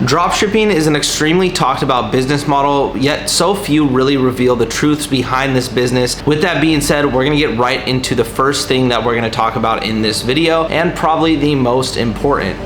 Dropshipping is an extremely talked about business model, yet so few really reveal the truths behind this business. With that being said, we're gonna get right into the first thing that we're gonna talk about in this video, and probably the most important.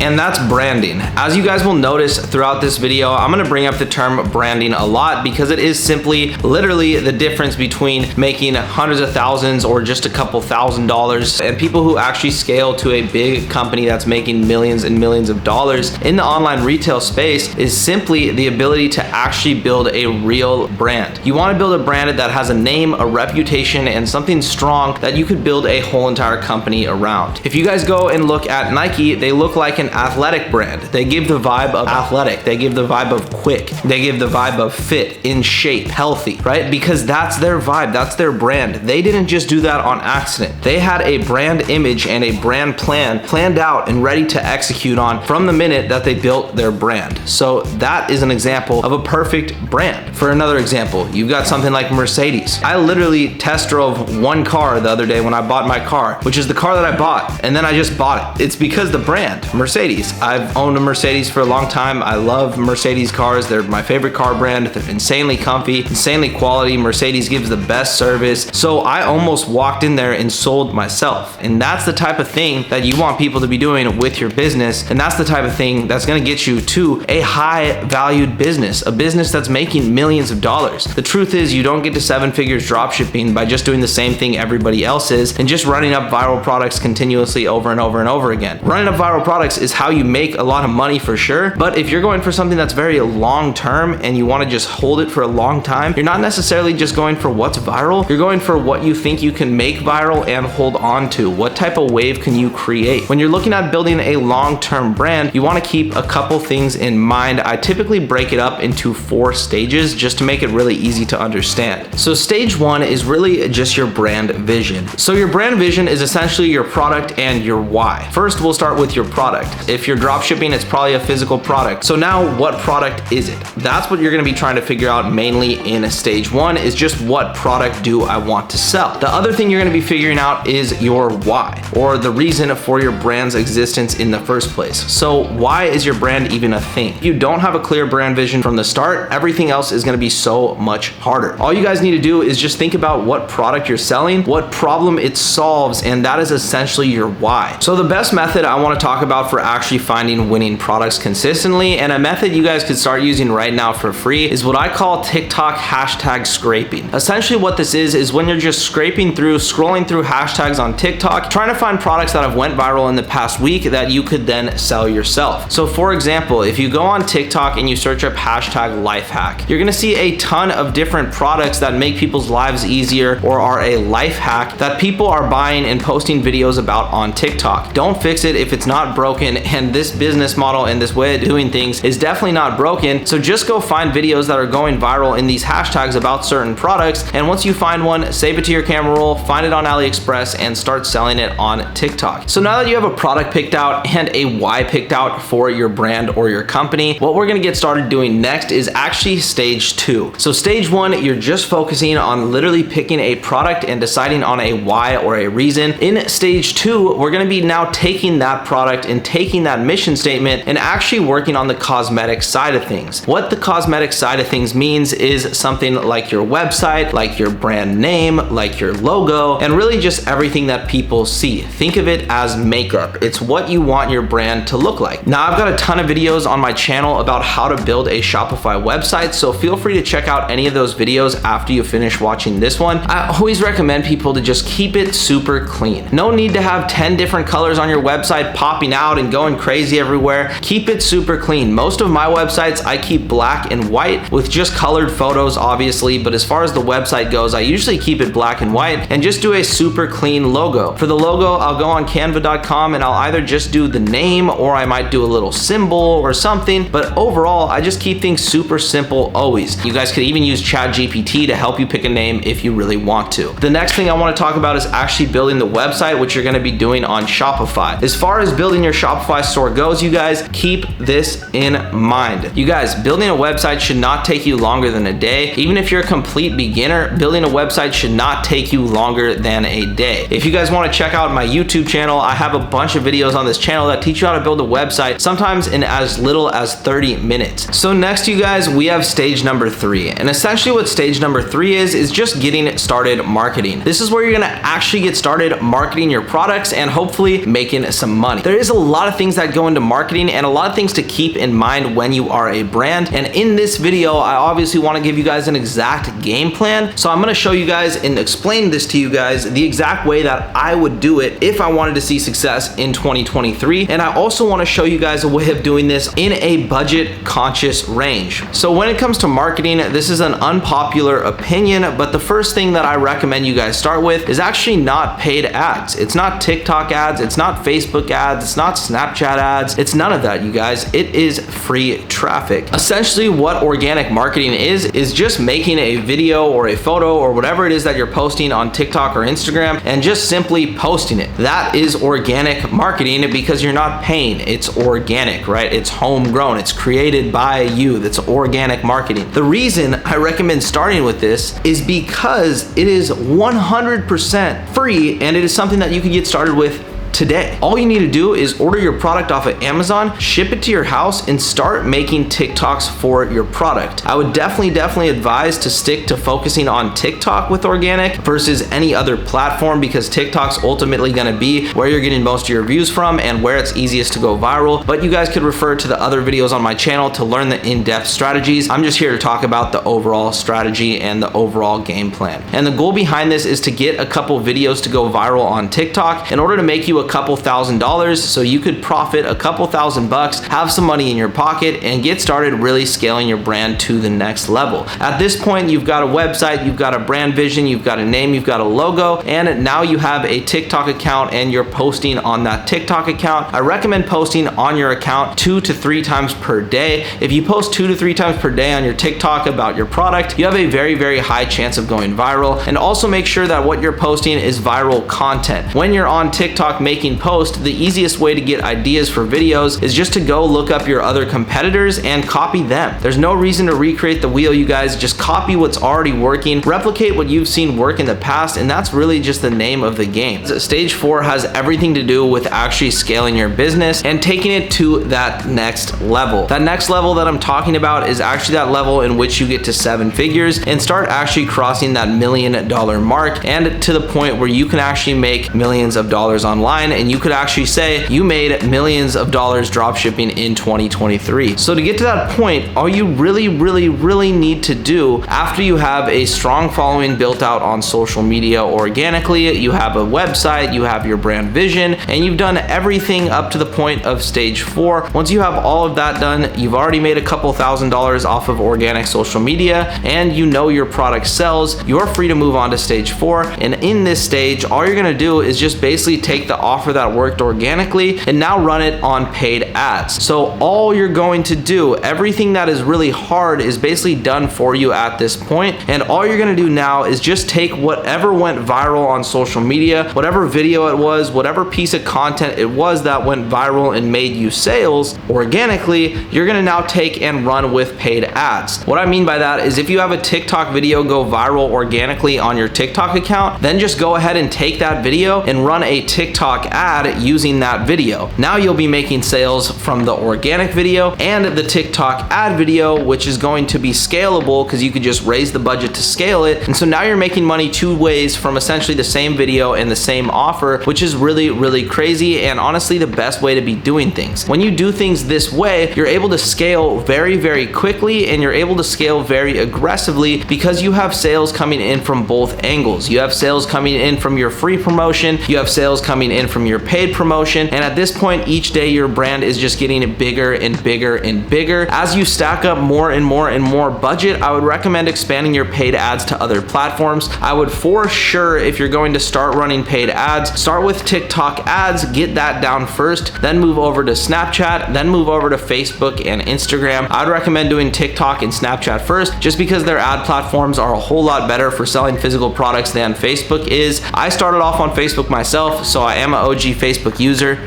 And that's branding. As you guys will notice throughout this video, I'm gonna bring up the term branding a lot because it is simply literally the difference between making hundreds of thousands or just a couple $1,000s and people who actually scale to a big company that's making millions and millions of dollars in the online retail space is simply the ability to actually build a real brand. You wanna build a brand that has a name, a reputation, and something strong that you could build a whole entire company around. If you guys go and look at Nike, they look like an athletic brand. They give the vibe of athletic. They give the vibe of quick. They give the vibe of fit, in shape, healthy, right? Because that's their vibe. That's their brand. They didn't just do that on accident. They had a brand image and a brand plan planned out and ready to execute on from the minute that they built their brand. So that is an example of a perfect brand. For another example, you've got something like Mercedes. I literally test drove one car the other day when I bought my car, which is the car that I bought, and then I just bought it. It's because the brand, Mercedes. I've owned a Mercedes for a long time. I love Mercedes cars. They're my favorite car brand. They're insanely comfy, insanely quality. Mercedes gives the best service. So I almost walked in there and sold myself. And that's the type of thing that you want people to be doing with your business. And that's the type of thing that's gonna get you to a high valued business, a business that's making millions of dollars. The truth is you don't get to 7 figures drop shipping by just doing the same thing everybody else is and just running up viral products continuously over and over and over again. Running up viral products is how you make a lot of money for sure, but if you're going for something that's very long term and you want to just hold it for a long time, you're not necessarily just going for what's viral, you're going for what you think you can make viral and hold on to. What type of wave can you create? When you're looking at building a long-term brand, you want to keep a couple things in mind. I typically break it up into 4 stages just to make it really easy to understand. So stage 1 is really just your brand vision. So your brand vision is essentially your product and your why. First, we'll start with your product. If you're drop shipping, it's probably a physical product. So now what product is it? That's what you're gonna be trying to figure out mainly in stage 1 is just what product do I want to sell? The other thing you're gonna be figuring out is your why, or the reason for your brand's existence in the first place. So why is your brand even a thing? If you don't have a clear brand vision from the start, everything else is gonna be so much harder. All you guys need to do is just think about what product you're selling, what problem it solves, and that is essentially your why. So the best method I wanna talk about for actually finding winning products consistently, and a method you guys could start using right now for free, is what I call TikTok hashtag scraping. Essentially what this is when you're just scraping through, scrolling through hashtags on TikTok, trying to find products that have went viral in the past week that you could then sell yourself. So for example, if you go on TikTok and you search up hashtag life hack, you're gonna see a ton of different products that make people's lives easier or are a life hack that people are buying and posting videos about on TikTok. Don't fix it if it's not broken, and this business model and this way of doing things is definitely not broken. So just go find videos that are going viral in these hashtags about certain products, and once you find one, save it to your camera roll, find it on AliExpress, and start selling it on TikTok. So now that you have a product picked out and a why picked out for your brand or your company, what we're gonna get started doing next is actually stage 2. So stage 1, you're just focusing on literally picking a product and deciding on a why or a reason. In stage 2, we're gonna be now taking that product and taking that mission statement and actually working on the cosmetic side of things. What the cosmetic side of things means is something like your website, like your brand name, like your logo, and really just everything that people see. Think of it as makeup. It's what you want your brand to look like. Now, I've got a ton of videos on my channel about how to build a Shopify website, so feel free to check out any of those videos after you finish watching this one. I always recommend people to just keep it super clean. No need to have 10 different colors on your website popping out and going crazy everywhere. Keep it super clean. Most of my websites, I keep black and white with just colored photos, obviously, but as far as the website goes, I usually keep it black and white and just do a super clean logo. For the logo, I'll go on canva.com and I'll either just do the name or I might do a little symbol or something, but overall, I just keep things super simple always. You guys could even use ChatGPT to help you pick a name if you really want to. The next thing I want to talk about is actually building the website, which you're going to be doing on Shopify. As far as building your Shopify Shopify store goes, you guys, keep this in mind. You guys, building a website should not take you longer than a day. Even if you're a complete beginner, building a website should not take you longer than a day. If you guys want to check out my YouTube channel, I have a bunch of videos on this channel that teach you how to build a website, sometimes in as little as 30 minutes. So next, you guys, we have stage number 3. And essentially what stage number 3 is just getting started marketing. This is where you're gonna actually get started marketing your products and hopefully making some money. There is a lot of things that go into marketing and a lot of things to keep in mind when you are a brand. And in this video, I obviously want to give you guys an exact game plan. So I'm going to show you guys and explain this to you guys the exact way that I would do it if I wanted to see success in 2023. And I also want to show you guys a way of doing this in a budget conscious range. So when it comes to marketing, this is an unpopular opinion, but the first thing that I recommend you guys start with is actually not paid ads. It's not TikTok ads. It's not Facebook ads. It's not Snapchat ads. It's none of that, you guys. It is free traffic. Essentially what organic marketing is just making a video or a photo or whatever it is that you're posting on TikTok or Instagram and just simply posting it. That is organic marketing because you're not paying. It's organic, right? It's homegrown. It's created by you. That's organic marketing. The reason I recommend starting with this is because it is 100% free and it is something that you can get started with today. All you need to do is order your product off of Amazon, ship it to your house, and start making TikToks for your product. I would definitely advise to stick to focusing on TikTok with organic versus any other platform because TikTok's ultimately gonna be where you're getting most of your views from and where it's easiest to go viral. But you guys could refer to the other videos on my channel to learn the in-depth strategies. I'm just here to talk about the overall strategy and the overall game plan. And the goal behind this is to get a couple videos to go viral on TikTok in order to make you a couple $1,000s so you could profit a couple $1,000, have some money in your pocket, and get started really scaling your brand to the next level. At this point, you've got a website, you've got a brand vision, you've got a name, you've got a logo, and now you have a TikTok account and you're posting on that TikTok account. I recommend posting on your account 2 to 3 times per day. If you post 2 to 3 times per day on your TikTok about your product, you have a very high chance of going viral. And also make sure that what you're posting is viral content. When you're on TikTok making posts, the easiest way to get ideas for videos is just to go look up your other competitors and copy them. There's no reason to recreate the wheel, you guys. Just copy what's already working, replicate what you've seen work in the past, and that's really just the name of the game. Stage 4 has everything to do with actually scaling your business and taking it to that next level. That next level that I'm talking about is actually that level in which you get to 7 figures and start actually crossing that $1 million mark and to the point where you can actually make millions of dollars online, and you could actually say you made millions of dollars drop shipping in 2023. So to get to that point, all you really need to do after you have a strong following built out on social media organically, you have a website, you have your brand vision, and you've done everything up to the point of stage 4. Once you have all of that done, you've already made a couple $1,000s off of organic social media, and you know your product sells, you're free to move on to stage 4. And in this stage, all you're gonna do is just basically take the offer that worked organically and now run it on paid ads. So all you're going to do, everything that is really hard is basically done for you at this point. And all you're gonna do now is just take whatever went viral on social media, whatever video it was, whatever piece of content it was that went viral and made you sales organically, you're gonna now take and run with paid ads. What I mean by that is if you have a TikTok video go viral organically on your TikTok account, then just go ahead and take that video and run a TikTok ad using that video. Now you'll be making sales from the organic video and the TikTok ad video, which is going to be scalable because you could just raise the budget to scale it. And so now you're making money 2 ways from essentially the same video and the same offer, which is really crazy and honestly the best way to be doing things. When you do things this way, you're able to scale very quickly and you're able to scale very aggressively because you have sales coming in from both angles. You have sales coming in from your free promotion, you have sales coming in from your paid promotion, and at this point each day your brand is just getting bigger and bigger. As you stack up more and more budget, I would recommend expanding your paid ads to other platforms. I would for sure, if you're going to start running paid ads, start with TikTok ads, get that down first, then move over to Snapchat, then move over to Facebook and Instagram. I'd recommend doing TikTok and Snapchat first just because their ad platforms are a whole lot better for selling physical products than Facebook is. I started off on Facebook myself, so I am an OG Facebook user.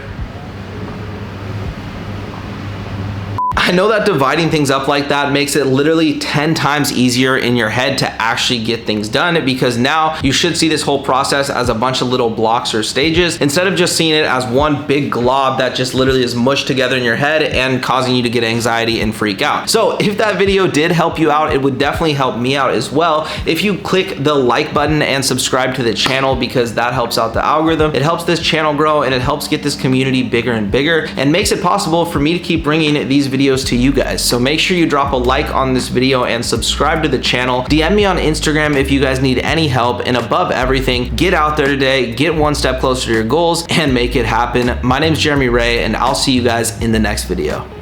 I know that dividing things up like that makes it literally 10 times easier in your head to actually get things done, because now you should see this whole process as a bunch of little blocks or stages instead of just seeing it as one big glob that just literally is mushed together in your head and causing you to get anxiety and freak out. So if that video did help you out, it would definitely help me out as well if you click the like button and subscribe to the channel, because that helps out the algorithm. It helps this channel grow and it helps get this community bigger and bigger and makes it possible for me to keep bringing these videos to you guys. So make sure you drop a like on this video and subscribe to the channel. DM me on Instagram if you guys need any help, and above everything, get out there today, get one step closer to your goals and make it happen. My name is Jeremy Ray, and I'll see you guys in the next video.